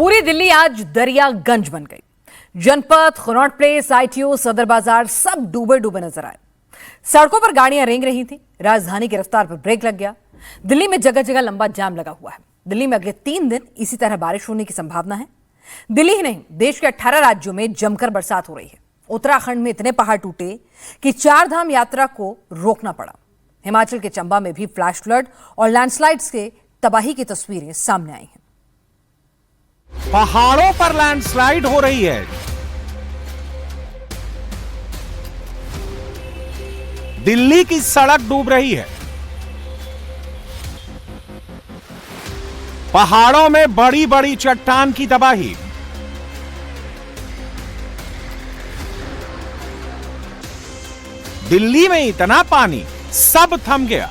पूरी दिल्ली आज दरियागंज बन गई। जनपद, कनॉट प्लेस, आईटीओ, सदर बाजार सब डूबे डूबे नजर आए। सड़कों पर गाड़ियां रेंग रही थी। राजधानी की रफ्तार पर ब्रेक लग गया। दिल्ली में जगह जगह लंबा जाम लगा हुआ है। दिल्ली में अगले 3 दिन इसी तरह बारिश होने की संभावना है। दिल्ली ही नहीं, देश के 18 राज्यों में जमकर बरसात हो रही है। उत्तराखंड में इतने पहाड़ टूटे कि 4 धाम यात्रा को रोकना पड़ा। हिमाचल के चंबा में भी फ्लैश फ्लड और लैंडस्लाइड्स के तबाही की तस्वीरें सामने आई हैं। पहाड़ों पर लैंडस्लाइड हो रही है। दिल्ली की सड़क डूब रही है। पहाड़ों में बड़ी बड़ी चट्टान की तबाही। दिल्ली में इतना पानी, सब थम गया।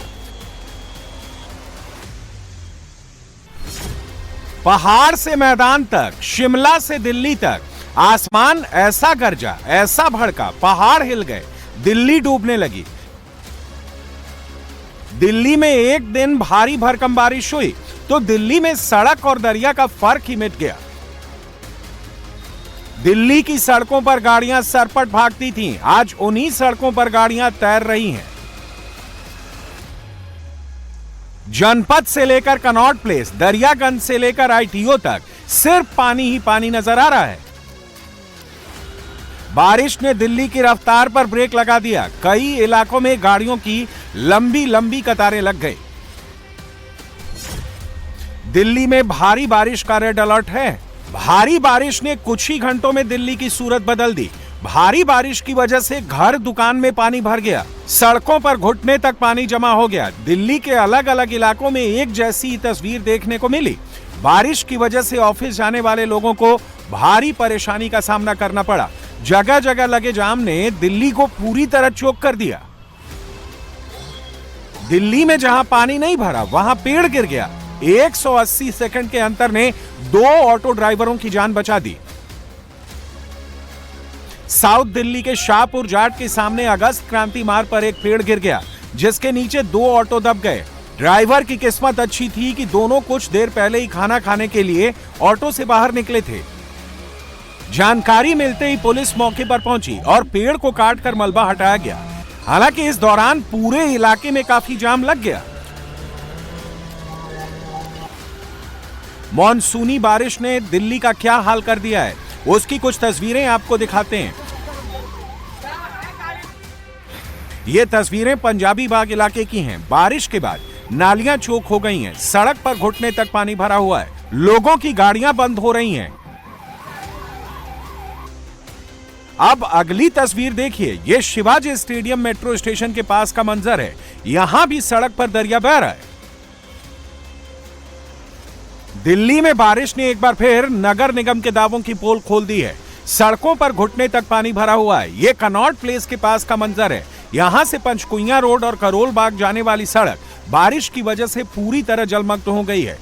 पहाड़ से मैदान तक, शिमला से दिल्ली तक आसमान ऐसा गरजा, ऐसा भड़का, पहाड़ हिल गए, दिल्ली डूबने लगी। दिल्ली में एक दिन भारी भरकम बारिश हुई तो दिल्ली में सड़क और दरिया का फर्क ही मिट गया। दिल्ली की सड़कों पर गाड़ियां सरपट भागती थीं, आज उन्हीं सड़कों पर गाड़ियां तैर रही हैं। जनपद से लेकर कनॉट प्लेस, दरियागंज से लेकर आईटीओ तक सिर्फ पानी ही पानी नजर आ रहा है। बारिश ने दिल्ली की रफ्तार पर ब्रेक लगा दिया। कई इलाकों में गाड़ियों की लंबी लंबी कतारें लग गई। दिल्ली में भारी बारिश का रेड अलर्ट है। भारी बारिश ने कुछ ही घंटों में दिल्ली की सूरत बदल दी। भारी बारिश की वजह से घर, दुकान में पानी भर गया। सड़कों पर घुटने तक पानी जमा हो गया। दिल्ली के अलग अलग इलाकों में एक जैसी तस्वीर देखने को मिली। बारिश की वजह से ऑफिस जाने वाले लोगों को भारी परेशानी का सामना करना पड़ा। जगह जगह लगे जाम ने दिल्ली को पूरी तरह चोक कर दिया। दिल्ली में जहां पानी नहीं भरा, वहां पेड़ गिर गया। 180 सेकंड के अंतर ने 2 ऑटो ड्राइवरों की जान बचा दी। साउथ दिल्ली के शाहपुर जाट के सामने अगस्त क्रांति मार्ग पर एक पेड़ गिर गया, जिसके नीचे 2 ऑटो दब गए। ड्राइवर की किस्मत अच्छी थी कि दोनों कुछ देर पहले ही खाना खाने के लिए ऑटो से बाहर निकले थे। जानकारी मिलते ही पुलिस मौके पर पहुंची और पेड़ को काटकर मलबा हटाया गया। हालांकि इस दौरान पूरे इलाके में काफी जाम लग गया। मॉनसूनी बारिश ने दिल्ली का क्या हाल कर दिया है, उसकी कुछ तस्वीरें आपको दिखाते हैं। ये तस्वीरें पंजाबी बाग इलाके की हैं। बारिश के बाद नालियां चोक हो गई हैं। सड़क पर घुटने तक पानी भरा हुआ है। लोगों की गाड़ियां बंद हो रही हैं। अब अगली तस्वीर देखिए। ये शिवाजी स्टेडियम मेट्रो स्टेशन के पास का मंजर है। यहां भी सड़क पर दरिया बह रहा है। दिल्ली में बारिश ने एक बार फिर नगर निगम के दावों की पोल खोल दी है। सड़कों पर घुटने तक पानी भरा हुआ है। ये कनॉट प्लेस के पास का मंजर है। यहां से पंचकुइया रोड और करोल बाग जाने वाली सड़क बारिश की वजह से पूरी तरह जलमग्न हो गई है।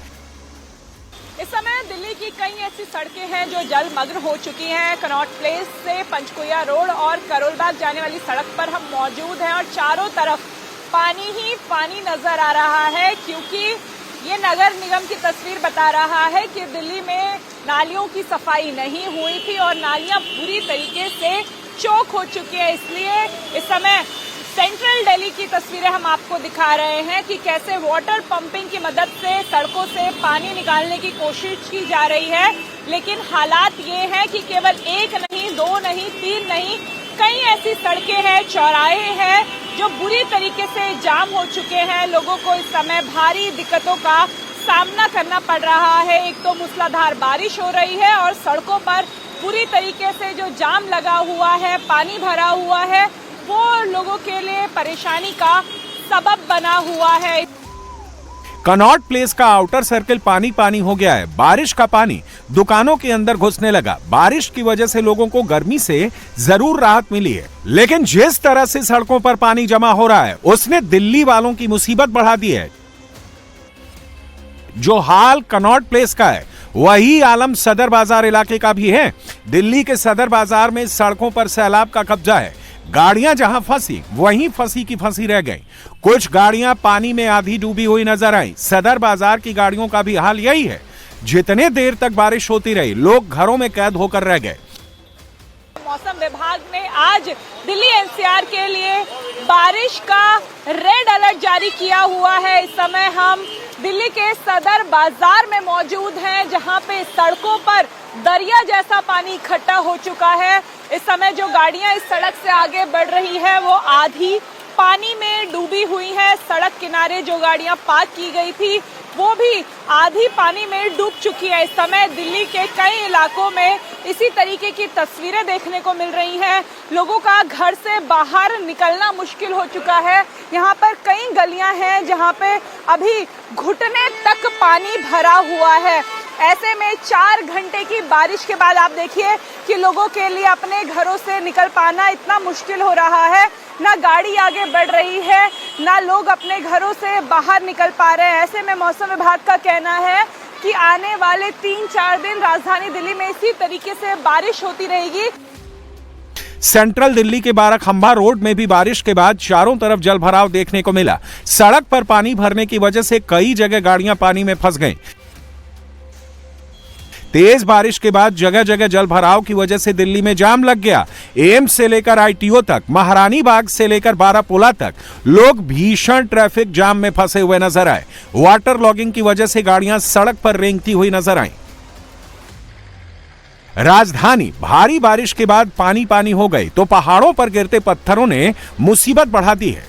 इस समय दिल्ली की कई ऐसी सड़कें हैं जो जलमग्न हो चुकी हैं। कनॉट प्लेस से पंचकुइया रोड और करोल बाग जाने वाली सड़क पर हम मौजूद हैं और चारों तरफ पानी ही पानी नजर आ रहा है, क्योंकि ये नगर निगम की तस्वीर बता रहा है कि दिल्ली में नालियों की सफाई नहीं हुई थी और नालियां पूरी तरीके से चोक हो चुकी है। इसलिए इस समय सेंट्रल दिल्ली की तस्वीरें हम आपको दिखा रहे हैं कि कैसे वाटर पंपिंग की मदद से सड़कों से पानी निकालने की कोशिश की जा रही है। लेकिन हालात ये है कि केवल 1 नहीं, 2 नहीं, 3 नहीं, कई ऐसी सड़कें हैं, चौराहे हैं जो बुरी तरीके से जाम हो चुके हैं। लोगों को इस समय भारी दिक्कतों का सामना करना पड़ रहा है। एक तो मूसलाधार बारिश हो रही है और सड़कों पर पूरी तरीके से जो जाम लगा हुआ है, पानी भरा हुआ है, वो लोगों के लिए परेशानी का सबब बना हुआ है। कनॉट प्लेस का आउटर सर्किल पानी पानी हो गया है। बारिश का पानी दुकानों के अंदर घुसने लगा। बारिश की वजह से लोगों को गर्मी से जरूर राहत मिली है, लेकिन जिस तरह से सड़कों पर पानी जमा हो रहा है, उसने दिल्ली वालों की मुसीबत बढ़ा दी है। जो हाल कनॉट प्लेस का है, वही आलम सदर बाजार इलाके का भी है। दिल्ली के सदर बाजार में सड़कों पर सैलाब का कब्जा है। गाड़ियां जहां फंसी वहीं फंसी की फंसी रह गई। कुछ गाड़ियां पानी में आधी डूबी हुई नजर आई। सदर बाजार की गाड़ियों का भी हाल यही है। जितने देर तक बारिश होती रही, लोग घरों में कैद होकर रह गए। मौसम विभाग ने आज दिल्ली एनसीआर के लिए बारिश का रेड अलर्ट जारी किया हुआ है। इस समय हम दिल्ली के सदर बाजार में मौजूद हैं, जहां पे सड़कों पर दरिया जैसा पानी इकट्ठा हो चुका है। इस समय जो गाड़ियां इस सड़क से आगे बढ़ रही है वो आधी पानी में डूबी हुई है। सड़क किनारे जो गाड़ियां पार्क की गई थी वो भी आधी पानी में डूब चुकी है। इस समय दिल्ली के कई इलाकों में इसी तरीके की तस्वीरें देखने को मिल रही हैं। लोगों का घर से बाहर निकलना मुश्किल हो चुका है। यहाँ पर कई गलियां हैं जहाँ पे अभी घुटने तक पानी भरा हुआ है। ऐसे में 4 घंटे की बारिश के बाद आप देखिए कि लोगों के लिए अपने घरों से निकल पाना इतना मुश्किल हो रहा है। ना गाड़ी आगे बढ़ रही है, ना लोग अपने घरों से बाहर निकल पा रहे हैं। ऐसे में मौसम विभाग का कहना है कि आने वाले 3-4 दिन राजधानी दिल्ली में इसी तरीके से बारिश होती रहेगी। सेंट्रल दिल्ली के बाराखंबा रोड में भी बारिश के बाद चारों तरफ जलभराव देखने को मिला। सड़क पर पानी भरने की वजह से कई जगह गाड़ियां पानी में फंस गईं। तेज बारिश के बाद जगह जगह जलभराव की वजह से दिल्ली में जाम लग गया। एम्स से लेकर आईटीओ तक, महारानी बाग से लेकर बारापुला तक लोग भीषण ट्रैफिक जाम में फंसे हुए नजर आए। वाटर लॉगिंग की वजह से गाड़ियां सड़क पर रेंगती हुई नजर आईं। राजधानी भारी बारिश के बाद पानी पानी हो गई तो पहाड़ों पर गिरते पत्थरों ने मुसीबत बढ़ा दी है।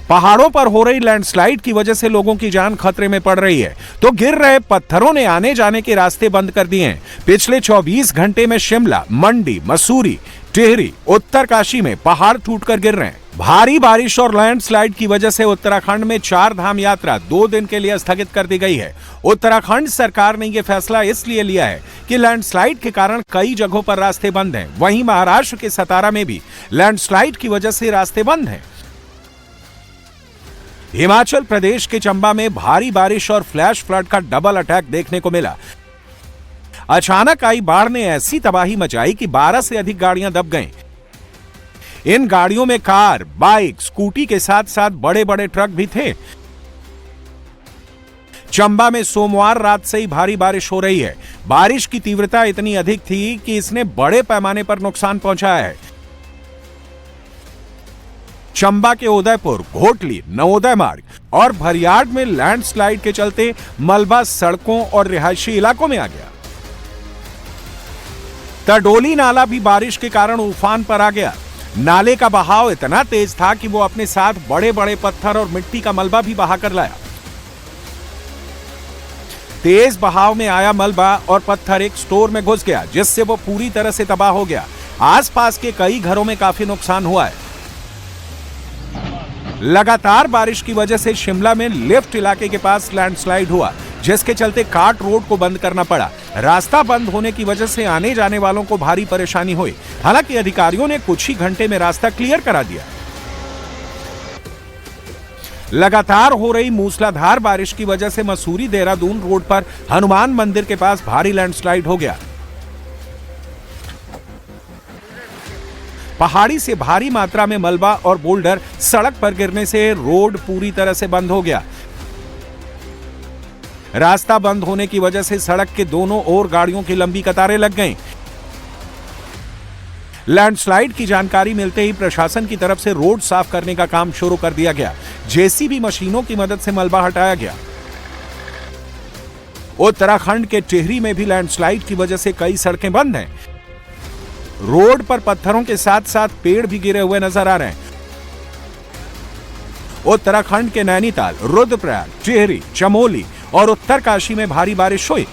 पहाड़ों पर हो रही लैंडस्लाइड की वजह से लोगों की जान खतरे में पड़ रही है, तो गिर रहे पत्थरों ने आने जाने के रास्ते बंद कर दिए हैं। पिछले 24 घंटे में शिमला, मंडी, मसूरी, टिहरी, उत्तरकाशी में पहाड़ टूटकर गिर रहे हैं। भारी बारिश और लैंडस्लाइड की वजह से उत्तराखंड में 4 धाम यात्रा 2 दिन के लिए स्थगित कर दी गई है। उत्तराखंड सरकार ने यह फैसला इसलिए लिया है कि लैंडस्लाइड के कारण कई जगहों पर रास्ते बंद हैं। वहीं महाराष्ट्र के सतारा में भी लैंडस्लाइड की वजह से रास्ते बंद हैं। हिमाचल प्रदेश के चंबा में भारी बारिश और फ्लैश फ्लड का डबल अटैक देखने को मिला। अचानक आई बाढ़ ने ऐसी तबाही मचाई कि 12 से अधिक गाड़ियां दब गईं। इन गाड़ियों में कार, बाइक, स्कूटी के साथ साथ बड़े बड़े ट्रक भी थे। चंबा में सोमवार रात से ही भारी बारिश हो रही है। बारिश की तीव्रता इतनी अधिक थी कि इसने बड़े पैमाने पर नुकसान पहुंचाया है। चंबा के उदयपुर, घोटली, नवोदय मार्ग और भरियाड में लैंडस्लाइड के चलते मलबा सड़कों और रिहायशी इलाकों में आ गया। तडोली नाला भी बारिश के कारण उफान पर आ गया। नाले का बहाव इतना तेज था कि वो अपने साथ बड़े बड़े पत्थर और मिट्टी का मलबा भी बहाकर लाया। तेज बहाव में आया मलबा और पत्थर एक स्टोर में घुस गया, जिससे वो पूरी तरह से तबाह हो गया। आसपास के कई घरों में काफी नुकसान हुआ है। लगातार बारिश की वजह से शिमला में लिफ्ट इलाके के पास लैंडस्लाइड हुआ, जिसके चलते कार्ट रोड को बंद करना पड़ा। रास्ता बंद होने की वजह से आने जाने वालों को भारी परेशानी हुई। हालांकि अधिकारियों ने कुछ ही घंटे में रास्ता क्लियर करा दिया। लगातार हो रही मूसलाधार बारिश की वजह से मसूरी देहरादून रोड पर हनुमान मंदिर के पास भारी लैंडस्लाइड हो गया। पहाड़ी से भारी मात्रा में मलबा और बोल्डर सड़क पर गिरने से रोड पूरी तरह से बंद हो गया। रास्ता बंद होने की वजह से सड़क के दोनों ओर गाड़ियों की लंबी कतारें लग गईं। लैंडस्लाइड की जानकारी मिलते ही प्रशासन की तरफ से रोड साफ करने का काम शुरू कर दिया गया। जेसीबी मशीनों की मदद से मलबा हटाया गया। उत्तराखंड के टिहरी में भी लैंडस्लाइड की वजह से कई सड़कें बंद हैं। रोड पर पत्थरों के साथ साथ पेड़ भी गिरे हुए नजर आ रहे हैं। उत्तराखंड के नैनीताल, रुद्रप्रयाग, टिहरी, चमोली और उत्तरकाशी में भारी बारिश हुई।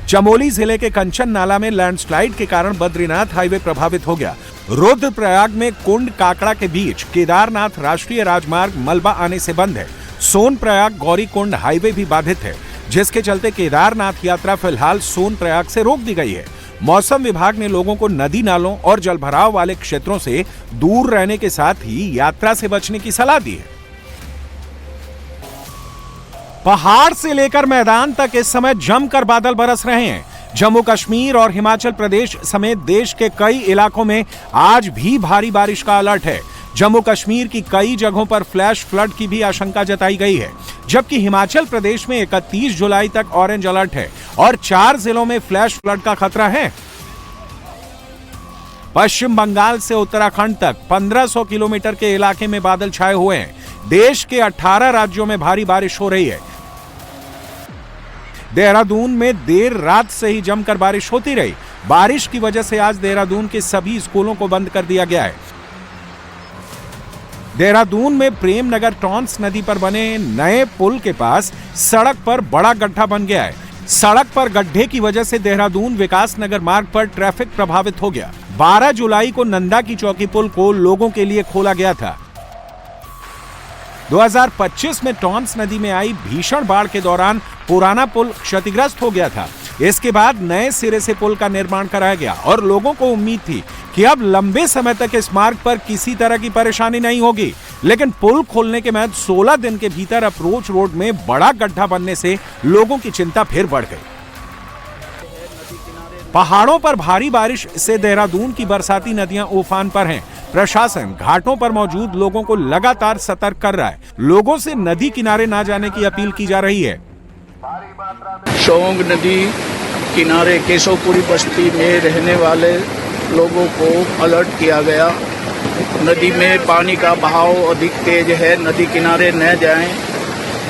चमोली जिले के कंचन नाला में लैंडस्लाइड के कारण बद्रीनाथ हाईवे प्रभावित हो गया। रुद्रप्रयाग में कुंड काकड़ा के बीच केदारनाथ राष्ट्रीय राजमार्ग मलबा आने से बंद है। सोनप्रयाग गौरीकुंड हाईवे भी बाधित है, जिसके चलते केदारनाथ यात्रा फिलहाल सोनप्रयाग से रोक दी गई है। मौसम विभाग ने लोगों को नदी नालों और जलभराव वाले क्षेत्रों से दूर रहने के साथ ही यात्रा से बचने की सलाह दी है। पहाड़ से लेकर मैदान तक इस समय जमकर बादल बरस रहे हैं। जम्मू कश्मीर और हिमाचल प्रदेश समेत देश के कई इलाकों में आज भी भारी बारिश का अलर्ट है। जम्मू कश्मीर की कई जगहों पर फ्लैश फ्लड की भी आशंका जताई गई है, जबकि हिमाचल प्रदेश में 31 जुलाई तक ऑरेंज अलर्ट है और 4 जिलों में फ्लैश फ्लड का खतरा है। पश्चिम बंगाल से उत्तराखंड तक 1500 किलोमीटर के इलाके में बादल छाए हुए हैं। देश के 18 राज्यों में भारी बारिश हो रही है। देहरादून में देर रात से ही जमकर बारिश होती रही। बारिश की वजह से आज देहरादून के सभी स्कूलों को बंद कर दिया गया है। देहरादून में प्रेम नगर टॉन्स नदी पर बने नए पुल के पास सड़क पर बड़ा गड्ढा बन गया है। सड़क पर गड्ढे की वजह से देहरादून विकास नगर मार्ग पर ट्रैफिक प्रभावित हो गया। 12 जुलाई को नंदा की चौकी पुल को लोगों के लिए खोला गया था। 2025 में टॉन्स नदी में आई भीषण बाढ़ के दौरान पुराना पुल क्षतिग्रस्त हो गया था। इसके बाद नए सिरे से पुल का निर्माण कराया गया और लोगों को उम्मीद थी कि अब लंबे समय तक इस मार्ग पर किसी तरह की परेशानी नहीं होगी, लेकिन पुल खोलने के बाद 16 दिन के भीतर अप्रोच रोड में बड़ा गड्ढा बनने से लोगों की चिंता फिर बढ़ गई। पहाड़ों पर भारी बारिश से देहरादून की बरसाती नदियां उफान पर हैं। प्रशासन घाटों पर मौजूद लोगों को लगातार सतर्क कर रहा है। लोगों से नदी किनारे ना जाने की अपील की जा रही है। शोंग नदी किनारे केशवपुरी बस्ती में रहने वाले लोगों को अलर्ट किया गया। नदी में पानी का बहाव अधिक तेज है, नदी किनारे न जाएं,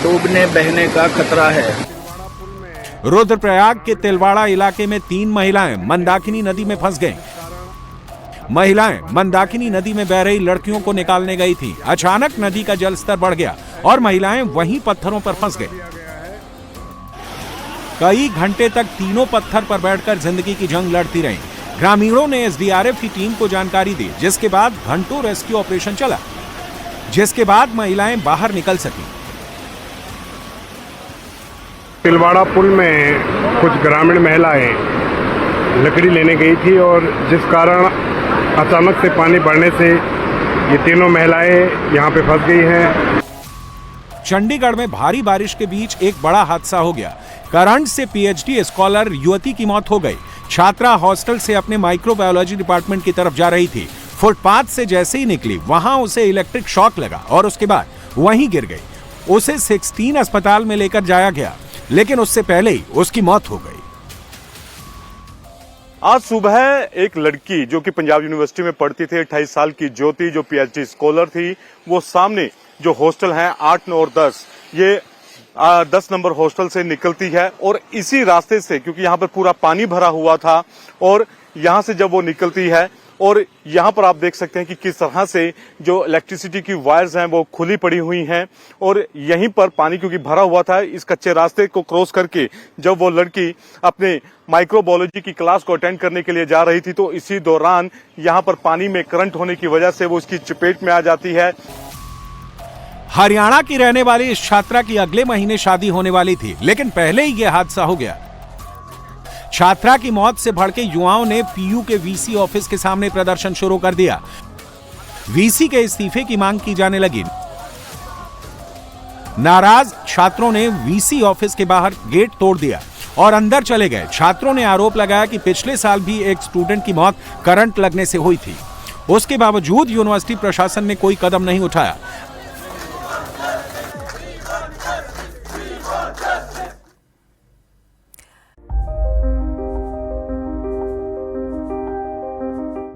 डूबने बहने का खतरा है। रुद्रप्रयाग के तिलवाड़ा इलाके में 3 महिलाएं मंदाकिनी नदी में फंस गईं। महिलाएं मंदाकिनी नदी में बह रही लड़कियों को निकालने गई थी। अचानक नदी का जलस्तर बढ़ गया और महिलाएं वहीं पत्थरों पर फंस गईं। कई घंटे तक तीनों पत्थर पर बैठकर जिंदगी की जंग लड़ती रहीं। ग्रामीणों ने एसडीआरएफ की टीम को जानकारी दी, जिसके बाद घंटों रेस्क्यू ऑपरेशन चला, जिसके बाद महिलाएं बाहर निकल सकी। तिलवाड़ा पुल में कुछ ग्रामीण महिलाएं लकड़ी लेने गई थी और जिस कारण अचानक से पानी बढ़ने से ये तीनों महिलाएं यहां पे फंस गई हैं। चंडीगढ़ में भारी बारिश के बीच एक बड़ा हादसा हो गया। करंट से पीएचडी स्कॉलर युवती की मौत हो गई। छात्रा हॉस्टल से अपने माइक्रोबायोलॉजी डिपार्टमेंट की तरफ जा रही थी। फुटपाथ से जैसे ही निकली, वहां उसे इलेक्ट्रिक शॉक लगा और उसके बाद वहीं गिर गई। उसे 16 अस्पताल में लेकर जाया गया, लेकिन उससे पहले ही उसकी मौत हो गई। आज सुबह एक लड़की जो कि पंजाब यूनिवर्सिटी में पढ़ती थी, 28 साल की ज्योति, जो पीएचडी स्कॉलर थी, वो सामने जो हॉस्टल है 8, 9 और 10, ये 10 नंबर हॉस्टल से निकलती है और इसी रास्ते से, क्योंकि यहाँ पर पूरा पानी भरा हुआ था, और यहाँ से जब वो निकलती है और यहाँ पर आप देख सकते हैं कि किस तरह से जो इलेक्ट्रिसिटी की वायर्स हैं वो खुली पड़ी हुई हैं, और यहीं पर पानी क्योंकि भरा हुआ था, इस कच्चे रास्ते को क्रॉस करके जब वो लड़की अपने माइक्रोबायोलॉजी की क्लास को अटेंड करने के लिए जा रही थी, तो इसी दौरान यहाँ पर पानी में करंट होने की वजह से वो उसकी चपेट में आ जाती है। हरियाणा की रहने वाली इस छात्रा की अगले महीने शादी होने वाली थी, लेकिन पहले ही यह हादसा हो गया। छात्रा की मौत से भड़के युवाओं ने पीयू के वीसी ऑफिस के सामने प्रदर्शन शुरू कर दिया। वीसी के इस्तीफे की मांग की जाने लगी। नाराज छात्रों ने वीसी ऑफिस के बाहर गेट तोड़ दिया और अंदर चले गए। छात्रों ने आरोप लगाया कि पिछले साल भी एक स्टूडेंट की मौत करंट लगने से हुई थी। उसके बावजूद यूनिवर्सिटी प्रशासन ने कोई कदम नहीं उठाया।